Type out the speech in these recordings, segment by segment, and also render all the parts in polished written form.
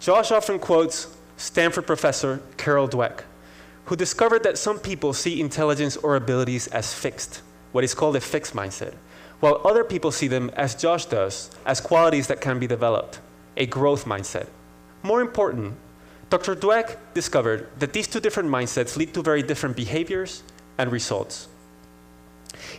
Josh often quotes Stanford professor Carol Dweck, who discovered that some people see intelligence or abilities as fixed, what is called a fixed mindset, while other people see them, as Josh does, as qualities that can be developed, a growth mindset. More important, Dr. Dweck discovered that these two different mindsets lead to very different behaviors and results.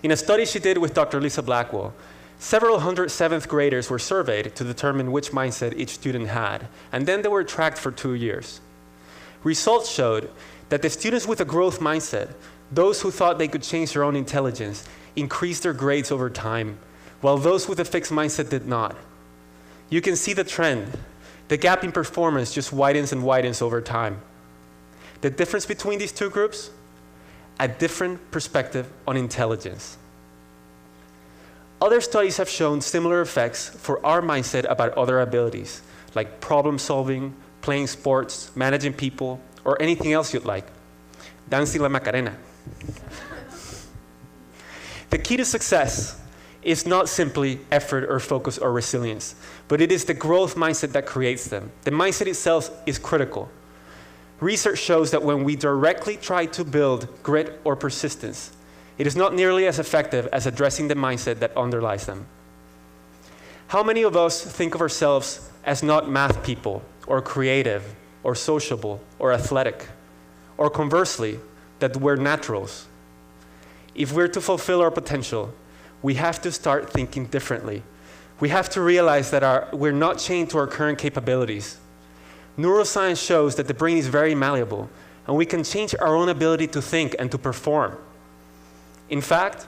In a study she did with Dr. Lisa Blackwell, several hundred seventh graders were surveyed to determine which mindset each student had, and then they were tracked for 2 years. Results showed that the students with a growth mindset, those who thought they could change their own intelligence, increased their grades over time, while those with a fixed mindset did not. You can see the trend. The gap in performance just widens and widens over time. The difference between these two groups? A different perspective on intelligence. Other studies have shown similar effects for our mindset about other abilities, like problem solving, playing sports, managing people, or anything else you'd like. Dancing la Macarena. The key to success is not simply effort or focus or resilience, but it is the growth mindset that creates them. The mindset itself is critical. Research shows that when we directly try to build grit or persistence, it is not nearly as effective as addressing the mindset that underlies them. How many of us think of ourselves as not math people, or creative, or sociable, or athletic, or conversely, that we're naturals? If we're to fulfill our potential, we have to start thinking differently. We have to realize that we're not chained to our current capabilities. Neuroscience shows that the brain is very malleable, and we can change our own ability to think and to perform. In fact,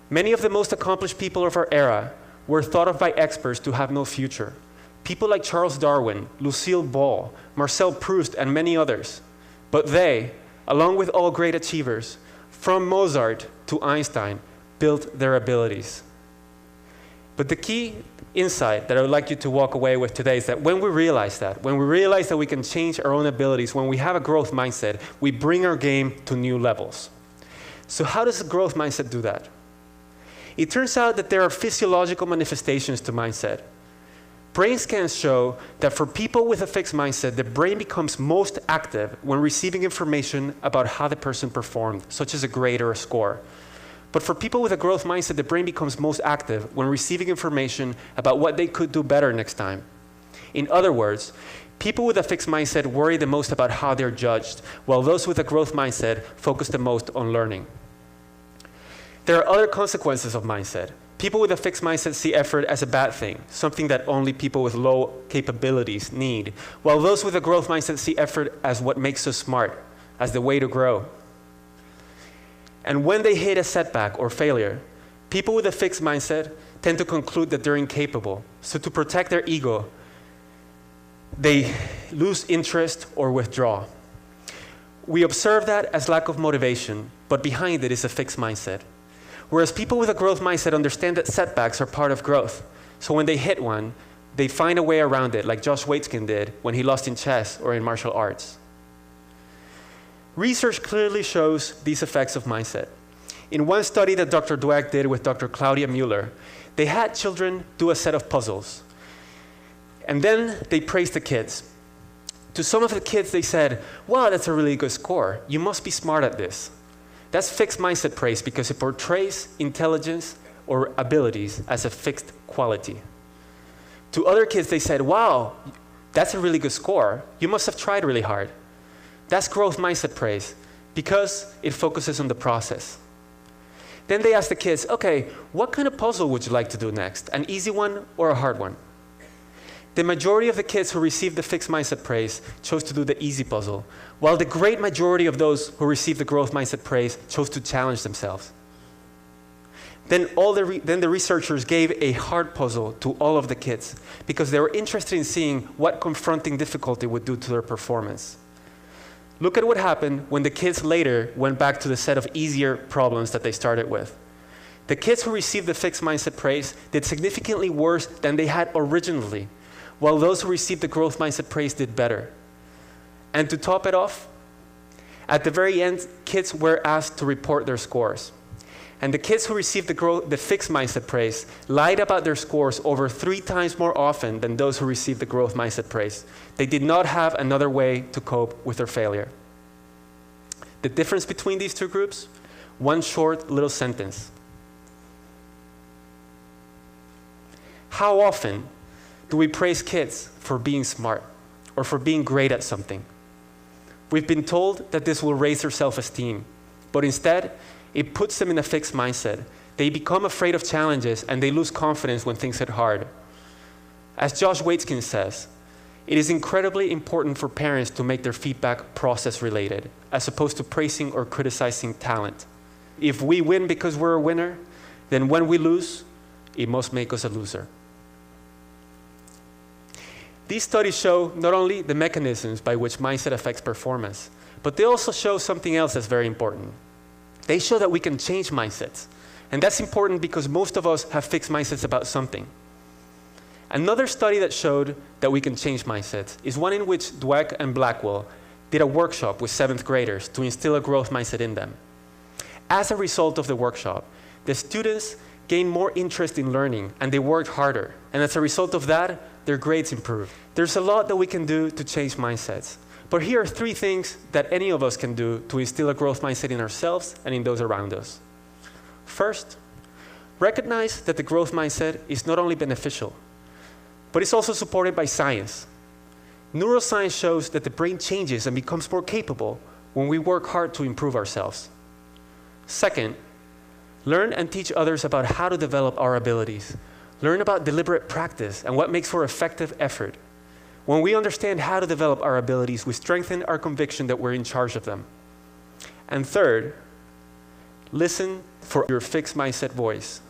many of the most accomplished people of our era were thought of by experts to have no future. People like Charles Darwin, Lucille Ball, Marcel Proust, and many others. But they, along with all great achievers, from Mozart to Einstein, built their abilities. But the key insight that I would like you to walk away with today is that when we realize that we can change our own abilities, when we have a growth mindset, we bring our game to new levels. So how does a growth mindset do that? It turns out that there are physiological manifestations to mindset. Brain scans show that for people with a fixed mindset, the brain becomes most active when receiving information about how the person performed, such as a grade or a score. But for people with a growth mindset, the brain becomes most active when receiving information about what they could do better next time. In other words, people with a fixed mindset worry the most about how they're judged, while those with a growth mindset focus the most on learning. There are other consequences of mindset. People with a fixed mindset see effort as a bad thing, something that only people with low capabilities need, while those with a growth mindset see effort as what makes us smart, as the way to grow. And when they hit a setback or failure, people with a fixed mindset tend to conclude that they're incapable. So to protect their ego, they lose interest or withdraw. We observe that as lack of motivation, but behind it is a fixed mindset. Whereas people with a growth mindset understand that setbacks are part of growth. So when they hit one, they find a way around it, like Josh Waitzkin did when he lost in chess or in martial arts. Research clearly shows these effects of mindset. In one study that Dr. Dweck did with Dr. Claudia Mueller, they had children do a set of puzzles. And then they praised the kids. To some of the kids, they said, "Wow, that's a really good score. You must be smart at this." That's fixed mindset praise because it portrays intelligence or abilities as a fixed quality. To other kids, they said, "Wow, that's a really good score. You must have tried really hard." That's growth mindset praise because it focuses on the process. Then they asked the kids, "Okay, what kind of puzzle would you like to do next? An easy one or a hard one?" The majority of the kids who received the fixed mindset praise chose to do the easy puzzle, while the great majority of those who received the growth mindset praise chose to challenge themselves. Then the researchers gave a hard puzzle to all of the kids because they were interested in seeing what confronting difficulty would do to their performance. Look at what happened when the kids later went back to the set of easier problems that they started with. The kids who received the fixed mindset praise did significantly worse than they had originally, while those who received the growth mindset praise did better. And to top it off, at the very end, kids were asked to report their scores. And the kids who received the fixed mindset praise lied about their scores over 3 times more often than those who received the growth mindset praise. They did not have another way to cope with their failure. The difference between these two groups? One short little sentence. How often do we praise kids for being smart or for being great at something? We've been told that this will raise their self-esteem, but instead, it puts them in a fixed mindset. They become afraid of challenges and they lose confidence when things get hard. As Josh Waitzkin says, it is incredibly important for parents to make their feedback process related, as opposed to praising or criticizing talent. If we win because we're a winner, then when we lose, it must make us a loser. These studies show not only the mechanisms by which mindset affects performance, but they also show something else that's very important. They show that we can change mindsets. And that's important because most of us have fixed mindsets about something. Another study that showed that we can change mindsets is one in which Dweck and Blackwell did a workshop with 7th graders to instill a growth mindset in them. As a result of the workshop, the students gained more interest in learning and they worked harder. And as a result of that, their grades improved. There's a lot that we can do to change mindsets. But here are 3 things that any of us can do to instill a growth mindset in ourselves and in those around us. First, recognize that the growth mindset is not only beneficial, but it's also supported by science. Neuroscience shows that the brain changes and becomes more capable when we work hard to improve ourselves. Second, learn and teach others about how to develop our abilities. Learn about deliberate practice and what makes for effective effort. When we understand how to develop our abilities, we strengthen our conviction that we're in charge of them. And third, listen for your fixed mindset voice.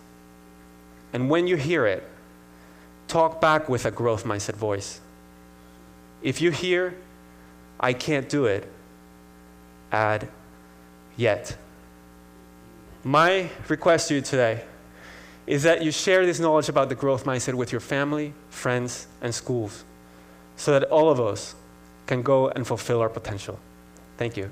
And when you hear it, talk back with a growth mindset voice. If you hear, I can't do it, add, yet. My request to you today is that you share this knowledge about the growth mindset with your family, friends, and schools, so that all of us can go and fulfill our potential. Thank you.